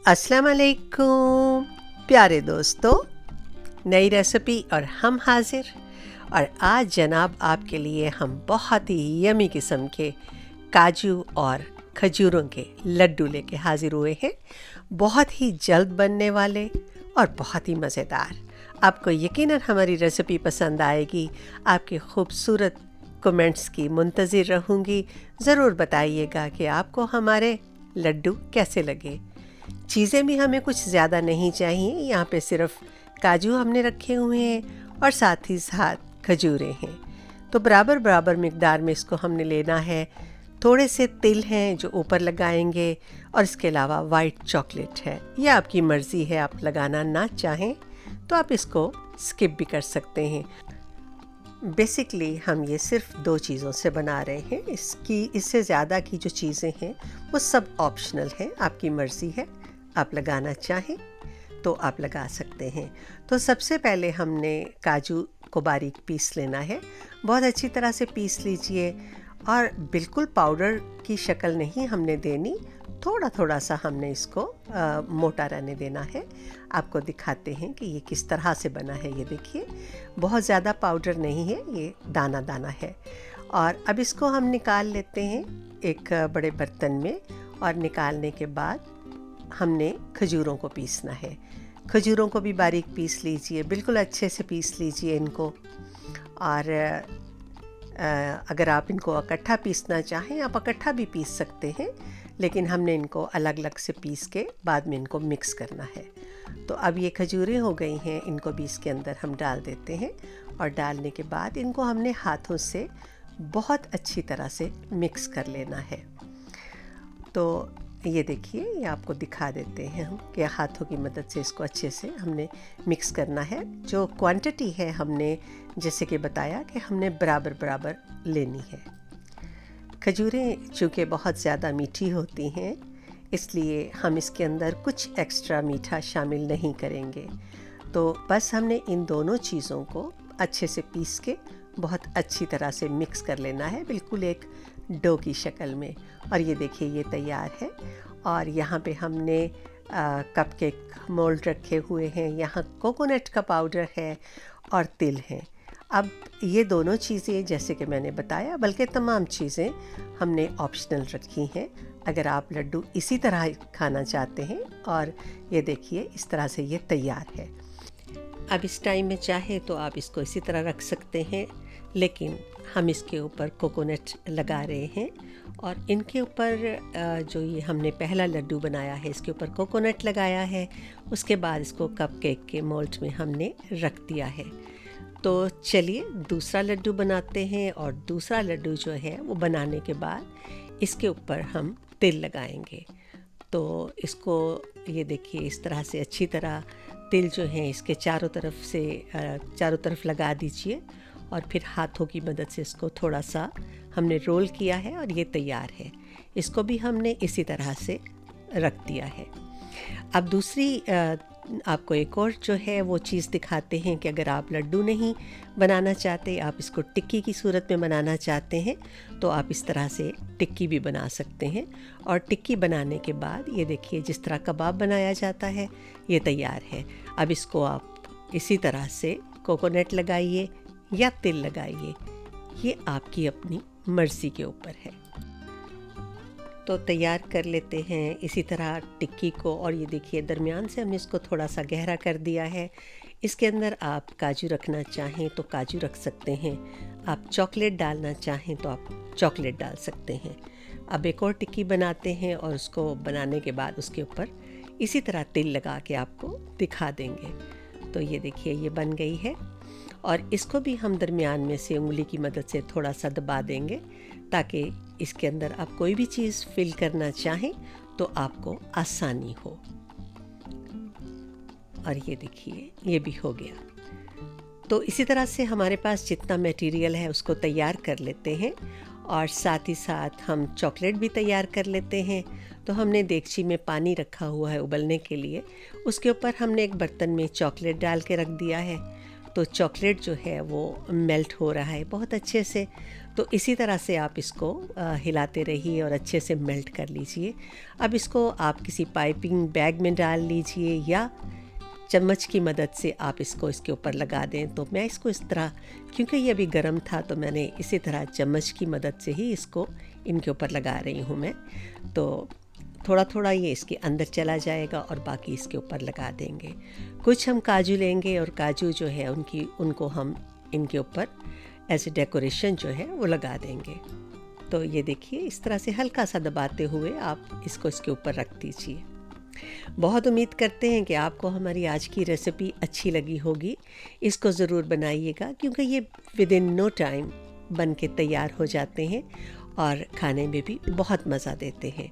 अस्सलाम वालेकुम प्यारे दोस्तों, नई रेसिपी और हम हाजिर। और आज जनाब आपके लिए हम बहुत ही यमी किस्म के काजू और खजूरों के लड्डू लेके हाजिर हुए हैं। बहुत ही जल्द बनने वाले और बहुत ही मज़ेदार। आपको यकीनन हमारी रेसिपी पसंद आएगी। आपके खूबसूरत कमेंट्स की मुंतज़िर रहूँगी। ज़रूर बताइएगा कि आपको हमारे लड्डू कैसे लगे। चीज़ें भी हमें कुछ ज़्यादा नहीं चाहिए। यहाँ पे सिर्फ काजू हमने रखे हुए हैं और साथ ही साथ खजूरें हैं। तो बराबर बराबर मिक़दार में इसको हमने लेना है। थोड़े से तिल हैं जो ऊपर लगाएंगे और इसके अलावा वाइट चॉकलेट है। यह आपकी मर्ज़ी है, आप लगाना ना चाहें तो आप इसको स्किप भी कर सकते हैं। बेसिकली हम ये सिर्फ 2 चीज़ों से बना रहे हैं। इससे ज़्यादा की जो चीज़ें हैं वो सब ऑप्शनल हैं, आपकी मर्ज़ी है। आप लगाना चाहें तो आप लगा सकते हैं। तो सबसे पहले हमने काजू को बारीक पीस लेना है। बहुत अच्छी तरह से पीस लीजिए और बिल्कुल पाउडर की शक्ल नहीं हमने देनी, थोड़ा थोड़ा सा हमने इसको मोटा रहने देना है। आपको दिखाते हैं कि ये किस तरह से बना है। ये देखिए, बहुत ज़्यादा पाउडर नहीं है, ये दाना दाना है। और अब इसको हम निकाल लेते हैं एक बड़े बर्तन में। और निकालने के बाद हमने खजूरों को पीसना है। खजूरों को भी बारीक पीस लीजिए, बिल्कुल अच्छे से पीस लीजिए इनको। और अगर आप इनको इकट्ठा पीसना चाहें आप इकट्ठा भी पीस सकते हैं, लेकिन हमने इनको अलग अलग से पीस के बाद में इनको मिक्स करना है। तो अब ये खजूरें हो गई हैं, इनको भी इसके अंदर हम डाल देते हैं। और डालने के बाद इनको हमने हाथों से बहुत अच्छी तरह से मिक्स कर लेना है। तो ये देखिए, ये आपको दिखा देते हैं हम कि हाथों की मदद से इसको अच्छे से हमने मिक्स करना है। जो क्वांटिटी है हमने जैसे कि बताया कि हमने बराबर बराबर लेनी है। खजूरें चूँकि बहुत ज़्यादा मीठी होती हैं, इसलिए हम इसके अंदर कुछ एक्स्ट्रा मीठा शामिल नहीं करेंगे। तो बस हमने इन दोनों चीज़ों को अच्छे से पीस के बहुत अच्छी तरह से मिक्स कर लेना है, बिल्कुल एक डो की शक्ल में। और ये देखिए, ये तैयार है। और यहाँ पे हमने कपकेक मोल्ड रखे हुए हैं। यहाँ कोकोनट का पाउडर है और तिल है। अब ये दोनों चीज़ें जैसे कि मैंने बताया, बल्कि तमाम चीज़ें हमने ऑप्शनल रखी हैं। अगर आप लड्डू इसी तरह खाना चाहते हैं, और ये देखिए इस तरह से ये तैयार है। अब इस टाइम में चाहे तो आप इसको इसी तरह रख सकते हैं, लेकिन हम इसके ऊपर कोकोनट लगा रहे हैं। और इनके ऊपर जो ये हमने पहला लड्डू बनाया है इसके ऊपर कोकोनट लगाया है। उसके बाद इसको कपकेक के मोल्ड में हमने रख दिया है। तो चलिए दूसरा लड्डू बनाते हैं। और दूसरा लड्डू जो है वो बनाने के बाद इसके ऊपर हम तिल लगाएंगे। तो इसको ये देखिए इस तरह से अच्छी तरह तिल जो है इसके चारों तरफ लगा दीजिए। और फिर हाथों की मदद से इसको थोड़ा सा हमने रोल किया है और ये तैयार है। इसको भी हमने इसी तरह से रख दिया है। अब दूसरी आपको एक और जो है वो चीज़ दिखाते हैं कि अगर आप लड्डू नहीं बनाना चाहते, आप इसको टिक्की की सूरत में बनाना चाहते हैं, तो आप इस तरह से टिक्की भी बना सकते हैं। और टिक्की बनाने के बाद ये देखिए जिस तरह कबाब बनाया जाता है ये तैयार है। अब इसको आप इसी तरह से कोकोनट लगाइए या तिल लगाइए, ये आपकी अपनी मर्ज़ी के ऊपर है। तो तैयार कर लेते हैं इसी तरह टिक्की को। और ये देखिए दरमियान से हमने इसको थोड़ा सा गहरा कर दिया है। इसके अंदर आप काजू रखना चाहें तो काजू रख सकते हैं, आप चॉकलेट डालना चाहें तो आप चॉकलेट डाल सकते हैं। अब एक और टिक्की बनाते हैं और उसको बनाने के बाद उसके ऊपर इसी तरह तिल लगा के आपको दिखा देंगे। तो ये देखिए ये बन गई है। और इसको भी हम दरमियान में से उंगली की मदद से थोड़ा सा दबा देंगे, ताकि इसके अंदर आप कोई भी चीज़ फिल करना चाहें तो आपको आसानी हो। और ये देखिए ये भी हो गया। तो इसी तरह से हमारे पास जितना मटेरियल है उसको तैयार कर लेते हैं। और साथ ही साथ हम चॉकलेट भी तैयार कर लेते हैं। तो हमने देगची में पानी रखा हुआ है उबलने के लिए, उसके ऊपर हमने एक बर्तन में चॉकलेट डाल के रख दिया है। तो चॉकलेट जो है वो मेल्ट हो रहा है बहुत अच्छे से। तो इसी तरह से आप इसको हिलाते रहिए और अच्छे से मेल्ट कर लीजिए। अब इसको आप किसी पाइपिंग बैग में डाल लीजिए या चम्मच की मदद से आप इसको इसके ऊपर लगा दें। तो मैं इसको इस तरह, क्योंकि ये अभी गर्म था, तो मैंने इसी तरह चम्मच की मदद से ही इसको इनके ऊपर लगा रही हूँ मैं। तो थोड़ा थोड़ा ये इसके अंदर चला जाएगा और बाकी इसके ऊपर लगा देंगे। कुछ हम काजू लेंगे और काजू जो है उनको हम इनके ऊपर एज ए डेकोरेशन जो है वो लगा देंगे। तो ये देखिए, इस तरह से हल्का सा दबाते हुए आप इसको इसके ऊपर रख दीजिए। बहुत उम्मीद करते हैं कि आपको हमारी आज की रेसिपी अच्छी लगी होगी। इसको ज़रूर बनाइएगा, क्योंकि ये विद इन नो टाइम बन के तैयार हो जाते हैं और खाने में भी बहुत मज़ा देते हैं।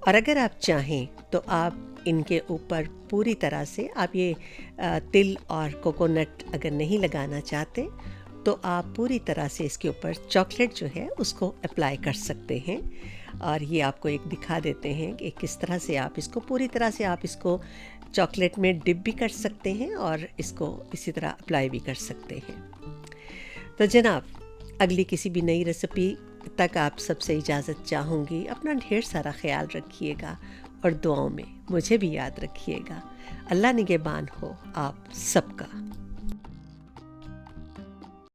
और अगर आप चाहें तो आप इनके ऊपर पूरी तरह से आप ये तिल और कोकोनट अगर नहीं लगाना चाहते तो आप पूरी तरह से इसके ऊपर चॉकलेट जो है उसको अप्लाई कर सकते हैं। और ये आपको एक दिखा देते हैं कि किस तरह से आप इसको पूरी तरह से आप इसको चॉकलेट में डिप भी कर सकते हैं और इसको इसी तरह अप्लाई भी कर सकते हैं। तो जनाब, अगली किसी भी नई रेसिपी तक आप सबसे इजाज़त चाहूँगी। अपना ढेर सारा ख्याल रखिएगा और दुआओं में मुझे भी याद रखिएगा। अल्लाह निगहबान हो आप सबका।